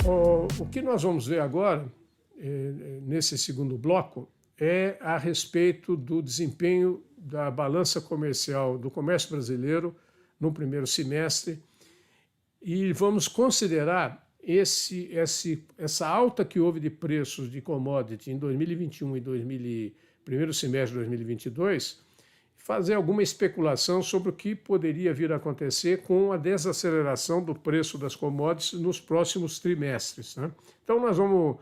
O que nós vamos ver agora, nesse segundo bloco, é a respeito do desempenho da balança comercial do comércio brasileiro no primeiro semestre e vamos considerar essa alta que houve de preços de commodity em 2021 e primeiro semestre de 2022, fazer alguma especulação sobre o que poderia vir a acontecer com a desaceleração do preço das commodities nos próximos trimestres, né? Então nós vamos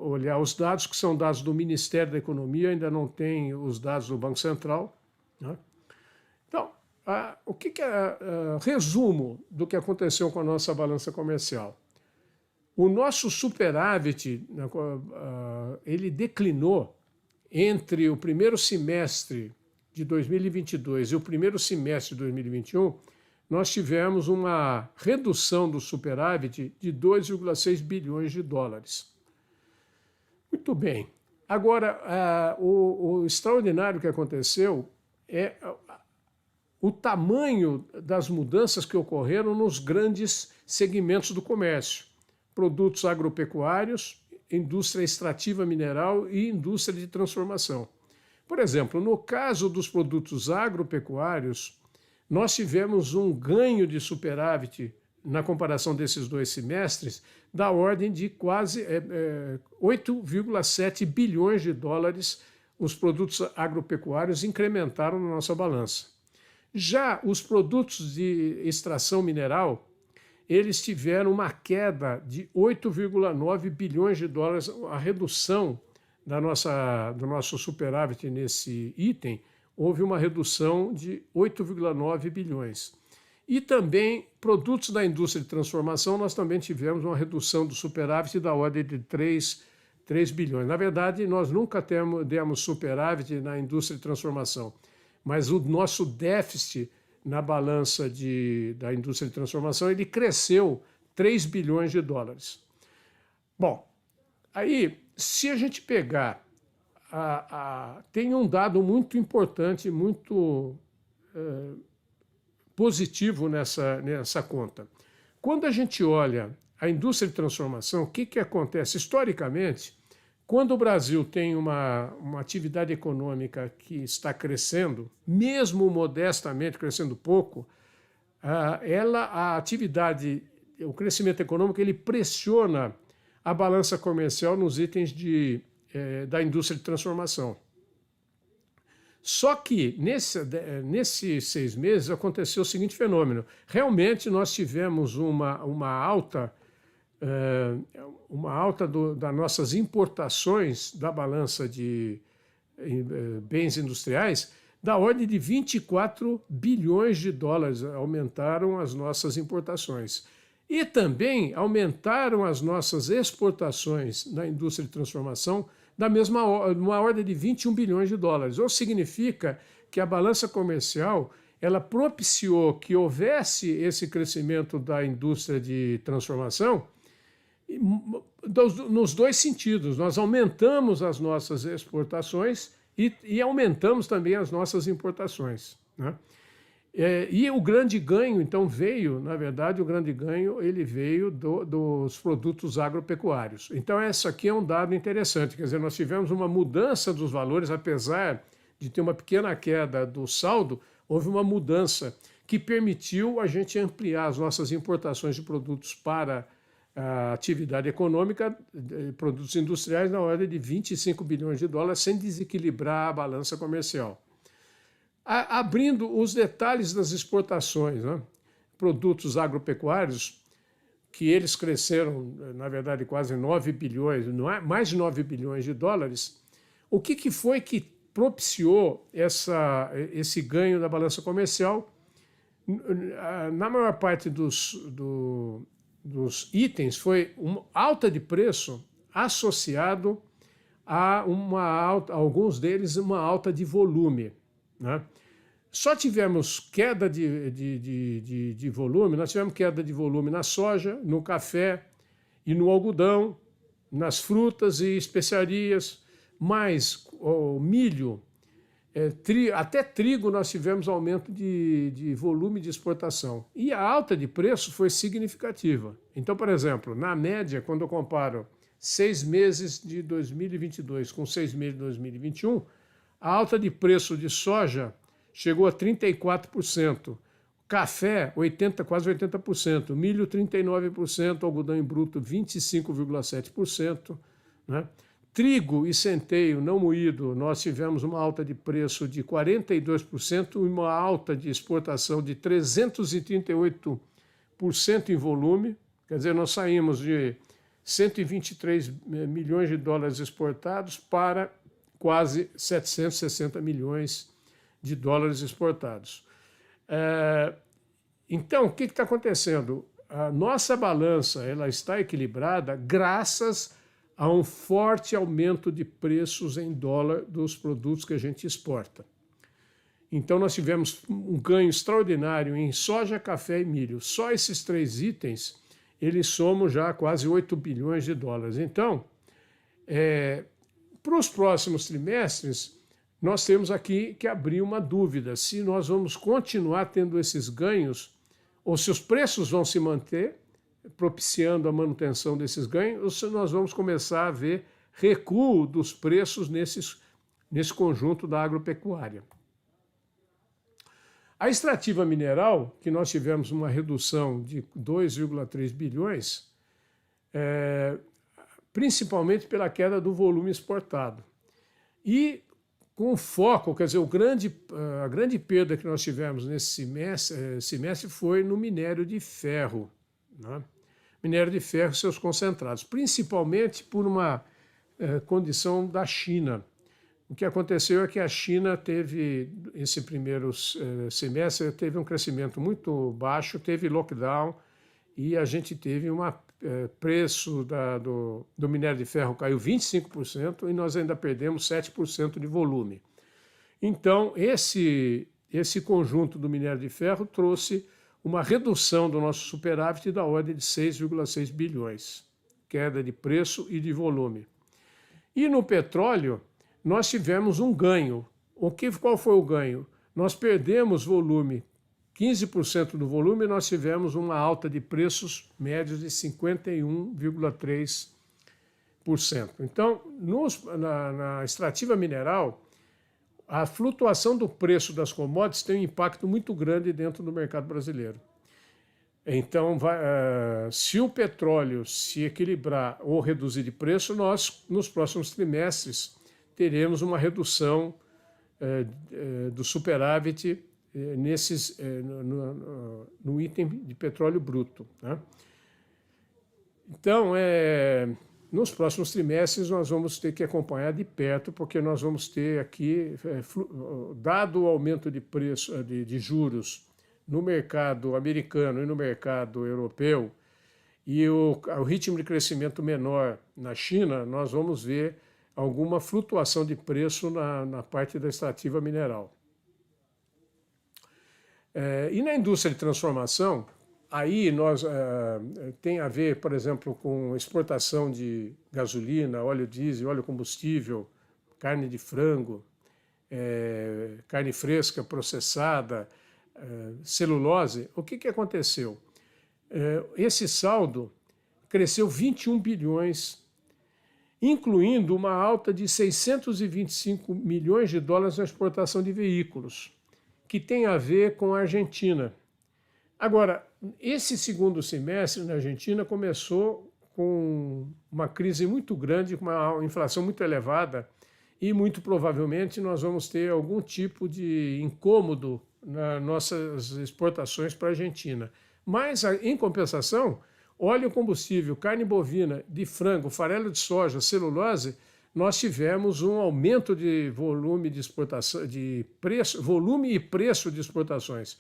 olhar os dados que são dados do Ministério da Economia, ainda não tem os dados do Banco Central, né? Então, o que é resumo do que aconteceu com a nossa balança comercial? O nosso superávit, ele declinou entre o primeiro semestre de 2022 e o primeiro semestre de 2021, nós tivemos uma redução do superávit de 2,6 bilhões de dólares. Muito bem. Agora, o extraordinário que aconteceu é o tamanho das mudanças que ocorreram nos grandes segmentos do comércio: produtos agropecuários, indústria extrativa mineral e indústria de transformação. Por exemplo, no caso dos produtos agropecuários, nós tivemos um ganho de superávit na comparação desses dois semestres da ordem de quase 8,7 bilhões de dólares. Os produtos agropecuários incrementaram na nossa balança. Já os produtos de extração mineral, eles tiveram uma queda de 8,9 bilhões de dólares. A redução do nosso superávit nesse item, houve uma redução de 8,9 bilhões. E também, produtos da indústria de transformação, nós também tivemos uma redução do superávit da ordem de 3 bilhões. Na verdade, nós nunca demos superávit na indústria de transformação, mas o nosso déficit na balança da indústria de transformação, ele cresceu 3 bilhões de dólares. Bom, aí, se a gente pegar, tem um dado muito importante, muito positivo nessa conta. Quando a gente olha a indústria de transformação, o que acontece? Historicamente, quando o Brasil tem uma atividade econômica que está crescendo, mesmo modestamente crescendo pouco, o crescimento econômico, ele pressiona a balança comercial nos itens da indústria de transformação. Só que nesses 6 meses aconteceu o seguinte fenômeno: realmente nós tivemos uma alta das nossas importações da balança de bens industriais da ordem de 24 bilhões de dólares, aumentaram as nossas importações. E também aumentaram as nossas exportações na indústria de transformação uma ordem de 21 bilhões de dólares. Ou significa que a balança comercial ela propiciou que houvesse esse crescimento da indústria de transformação nos dois sentidos. Nós aumentamos as nossas exportações e aumentamos também as nossas importações, né? E o grande ganho, então, ele veio dos produtos agropecuários. Então, esse aqui é um dado interessante, quer dizer, nós tivemos uma mudança dos valores, apesar de ter uma pequena queda do saldo, houve uma mudança que permitiu a gente ampliar as nossas importações de produtos para a atividade econômica, produtos industriais, na ordem de 25 bilhões de dólares, sem desequilibrar a balança comercial. Abrindo os detalhes das exportações, né? Produtos agropecuários, que eles cresceram, na verdade, quase 9 bilhões, mais de 9 bilhões de dólares. O que foi que propiciou esse ganho da balança comercial? Na maior parte dos itens foi uma alta de preço associado a alguns deles uma alta de volume, né? Só tivemos queda de volume, nós tivemos queda de volume na soja, no café e no algodão, nas frutas e especiarias, mas o milho Até trigo nós tivemos aumento de volume de exportação. E a alta de preço foi significativa. Então, por exemplo, na média, quando eu comparo 6 meses de 2022 com 6 meses de 2021, a alta de preço de soja chegou a 34%, café quase 80%, milho 39%, algodão em bruto 25,7%, né? Trigo e centeio não moído, nós tivemos uma alta de preço de 42% e uma alta de exportação de 338% em volume. Quer dizer, nós saímos de 123 milhões de dólares exportados para quase 760 milhões de dólares exportados. Então, o que está acontecendo? A nossa balança ela está equilibrada graças a um forte aumento de preços em dólar dos produtos que a gente exporta. Então, nós tivemos um ganho extraordinário em soja, café e milho. Só esses 3 itens, eles somam já quase 8 bilhões de dólares. Então, para os próximos trimestres, nós temos aqui que abrir uma dúvida se nós vamos continuar tendo esses ganhos ou se os preços vão se manter, propiciando a manutenção desses ganhos, ou se nós vamos começar a ver recuo dos preços nesse conjunto da agropecuária. A extrativa mineral, que nós tivemos uma redução de 2,3 bilhões, principalmente pela queda do volume exportado. E com foco, quer dizer, a grande perda que nós tivemos nesse semestre foi no minério de ferro, né? Minério de ferro e seus concentrados, principalmente por uma condição da China. O que aconteceu é que a China teve, esse primeiro semestre, teve um crescimento muito baixo, teve lockdown e a gente teve preço do minério de ferro caiu 25% e nós ainda perdemos 7% de volume. Então, esse conjunto do minério de ferro trouxe uma redução do nosso superávit da ordem de 6,6 bilhões, queda de preço e de volume. E no petróleo, nós tivemos um ganho. Qual foi o ganho? Nós perdemos volume, 15% do volume, nós tivemos uma alta de preços médios de 51,3%. Então, na extrativa mineral, a flutuação do preço das commodities tem um impacto muito grande dentro do mercado brasileiro. Então, se o petróleo se equilibrar ou reduzir de preço, nós, nos próximos trimestres, teremos uma redução do superávit no item de petróleo bruto, né? Então, nos próximos trimestres, nós vamos ter que acompanhar de perto, porque nós vamos ter aqui, dado o aumento de preço de juros no mercado americano e no mercado europeu, e o ritmo de crescimento menor na China, nós vamos ver alguma flutuação de preço na parte da extrativa mineral. E na indústria de transformação, aí tem a ver, por exemplo, com exportação de gasolina, óleo diesel, óleo combustível, carne de frango, carne fresca, processada, celulose. O que aconteceu? Esse saldo cresceu 21 bilhões, incluindo uma alta de 625 milhões de dólares na exportação de veículos, que tem a ver com a Argentina. Agora, esse segundo semestre na Argentina começou com uma crise muito grande, com uma inflação muito elevada e muito provavelmente nós vamos ter algum tipo de incômodo nas nossas exportações para a Argentina. Mas, em compensação, óleo combustível, carne bovina, de frango, farelo de soja, celulose, nós tivemos um aumento de volume de exportação, de preço, volume e preço de exportações.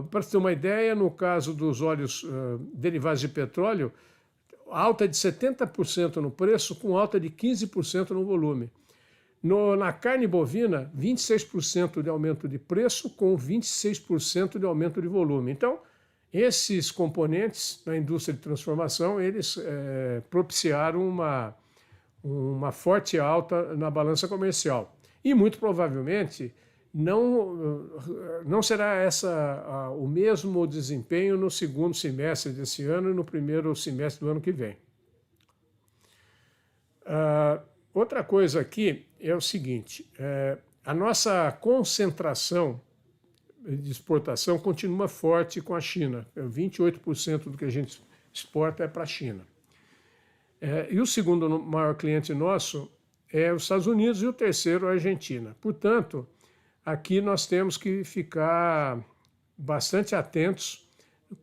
Para ter uma ideia, no caso dos óleos derivados de petróleo, alta de 70% no preço, com alta de 15% no volume. Na carne bovina, 26% de aumento de preço, com 26% de aumento de volume. Então, esses componentes na indústria de transformação, eles propiciaram uma forte alta na balança comercial. E muito provavelmente não será o mesmo desempenho no segundo semestre desse ano e no primeiro semestre do ano que vem. Outra coisa aqui é o seguinte, a nossa concentração de exportação continua forte com a China. 28% do que a gente exporta é para a China. E o segundo maior cliente nosso é os Estados Unidos e o terceiro a Argentina. Portanto, aqui nós temos que ficar bastante atentos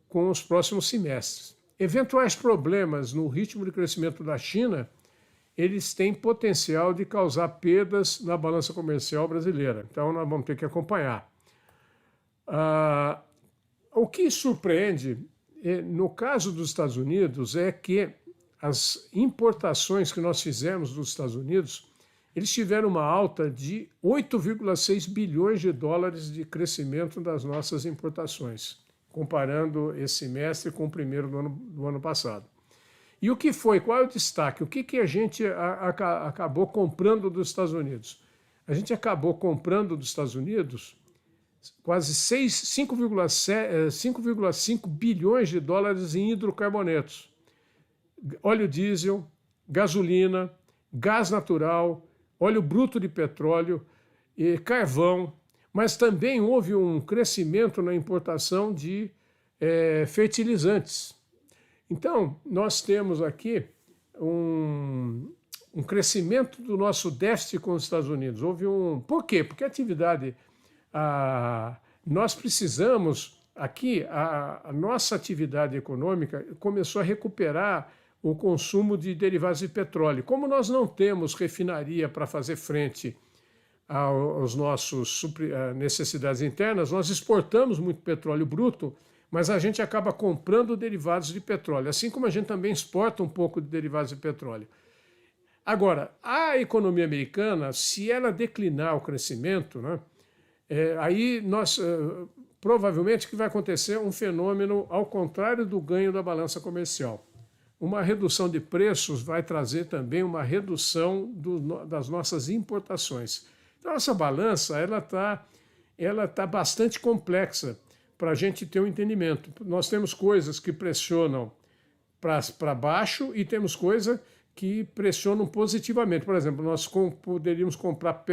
com os próximos semestres. Eventuais problemas no ritmo de crescimento da China, eles têm potencial de causar perdas na balança comercial brasileira. Então, nós vamos ter que acompanhar. O que surpreende, no caso dos Estados Unidos, é que as importações que nós fizemos dos Estados Unidos, eles tiveram uma alta de 8,6 bilhões de dólares de crescimento das nossas importações, comparando esse semestre com o primeiro do ano passado. E o que foi? Qual é o destaque? O que a gente acabou comprando dos Estados Unidos? A gente acabou comprando dos Estados Unidos quase 5,5 bilhões de dólares em hidrocarbonetos, óleo diesel, gasolina, gás natural, óleo bruto de petróleo, carvão, mas também houve um crescimento na importação de fertilizantes. Então, nós temos aqui um crescimento do nosso déficit com os Estados Unidos. Por quê? Porque a atividade... nós precisamos, aqui, a nossa atividade econômica começou a recuperar o consumo de derivados de petróleo. Como nós não temos refinaria para fazer frente às nossas necessidades internas, nós exportamos muito petróleo bruto, mas a gente acaba comprando derivados de petróleo, assim como a gente também exporta um pouco de derivados de petróleo. Agora, a economia americana, se ela declinar o crescimento, né, aí provavelmente que vai acontecer um fenômeno ao contrário do ganho da balança comercial. Uma redução de preços vai trazer também uma redução das nossas importações. Então, essa balança ela tá bastante complexa para a gente ter um entendimento. Nós temos coisas que pressionam para baixo e temos coisas que pressionam positivamente. Por exemplo, nós poderíamos comprar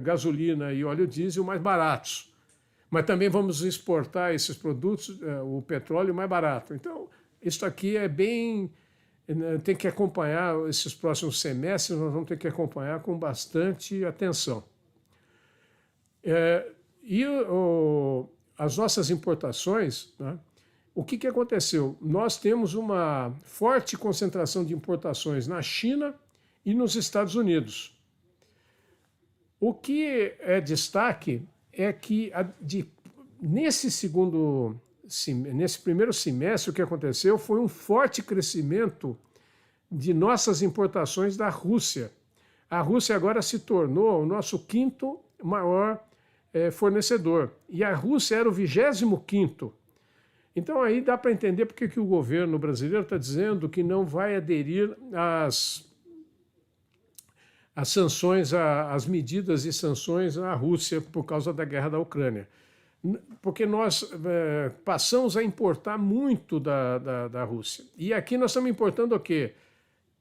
gasolina e óleo diesel mais baratos, mas também vamos exportar esses produtos, o petróleo mais barato. Então, isso aqui tem que acompanhar esses próximos semestres, nós vamos ter que acompanhar com bastante atenção. As nossas importações, né? O que aconteceu? Nós temos uma forte concentração de importações na China e nos Estados Unidos. O que é destaque é que nesse primeiro semestre o que aconteceu foi um forte crescimento de nossas importações da Rússia. A Rússia agora se tornou o nosso quinto maior fornecedor e a Rússia era o 25º. Então aí dá para entender porque que o governo brasileiro está dizendo que não vai aderir às sanções, às medidas de sanções à Rússia por causa da guerra da Ucrânia. Porque nós passamos a importar muito da Rússia. E aqui nós estamos importando o quê?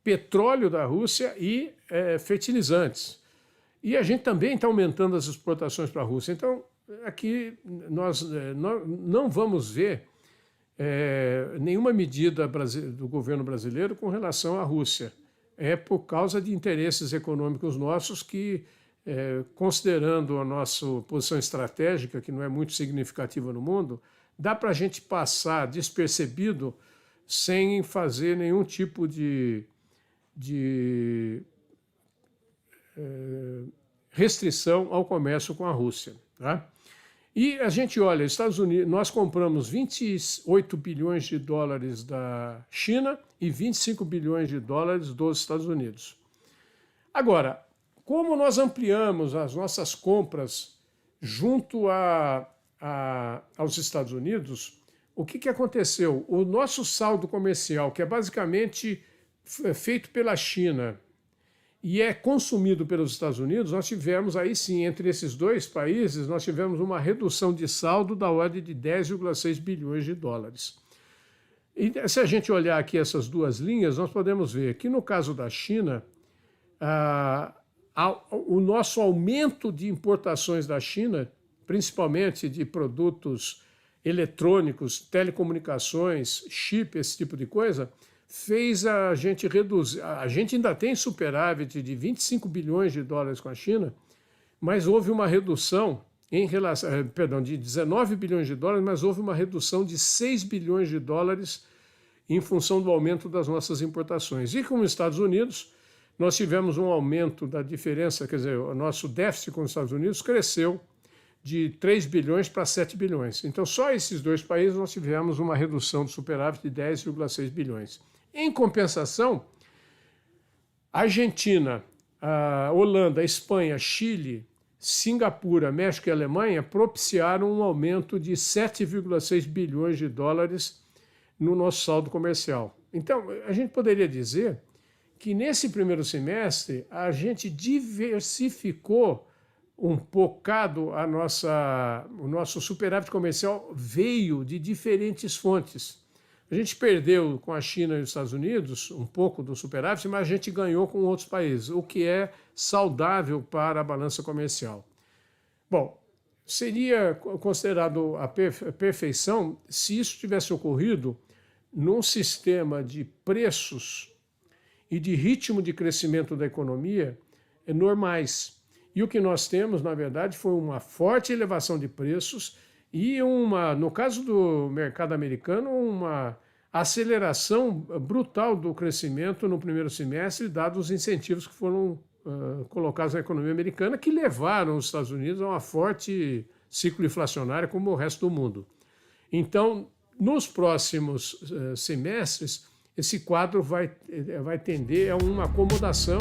Petróleo da Rússia e fertilizantes. E a gente também está aumentando as exportações para a Rússia. Então, aqui nós não vamos ver nenhuma medida do governo brasileiro com relação à Rússia. É por causa de interesses econômicos nossos que, considerando a nossa posição estratégica, que não é muito significativa no mundo, dá para a gente passar despercebido sem fazer nenhum tipo de restrição ao comércio com a Rússia. Tá? E a gente olha, Estados Unidos, nós compramos 28 bilhões de dólares da China e 25 bilhões de dólares dos Estados Unidos. Agora, como nós ampliamos as nossas compras junto aos Estados Unidos, o que aconteceu? O nosso saldo comercial, que é basicamente feito pela China e é consumido pelos Estados Unidos, nós tivemos aí sim, entre esses dois países, nós tivemos uma redução de saldo da ordem de 10,6 bilhões de dólares. E se a gente olhar aqui essas duas linhas, nós podemos ver que no caso da China, o nosso aumento de importações da China, principalmente de produtos eletrônicos, telecomunicações, chip, esse tipo de coisa, fez a gente reduzir. A gente ainda tem superávit de 25 bilhões de dólares com a China, mas houve uma redução em relação, perdão, de 19 bilhões de dólares, mas houve uma redução de 6 bilhões de dólares em função do aumento das nossas importações. E com os Estados Unidos, nós tivemos um aumento da diferença, quer dizer, o nosso déficit com os Estados Unidos cresceu de 3 bilhões para 7 bilhões. Então, só esses dois países nós tivemos uma redução do superávit de 10,6 bilhões. Em compensação, a Argentina, a Holanda, a Espanha, Chile, Singapura, México e Alemanha propiciaram um aumento de 7,6 bilhões de dólares no nosso saldo comercial. Então, a gente poderia dizer que nesse primeiro semestre a gente diversificou um bocado o nosso superávit comercial veio de diferentes fontes. A gente perdeu com a China e os Estados Unidos um pouco do superávit, mas a gente ganhou com outros países, o que é saudável para a balança comercial. Bom, seria considerado a perfeição se isso tivesse ocorrido num sistema de preços e de ritmo de crescimento da economia normais. E o que nós temos, na verdade, foi uma forte elevação de preços e no caso do mercado americano, uma aceleração brutal do crescimento no primeiro semestre, dados os incentivos que foram colocados na economia americana, que levaram os Estados Unidos a uma forte ciclo inflacionário como o resto do mundo. Então, nos próximos semestres, esse quadro vai tender a uma acomodação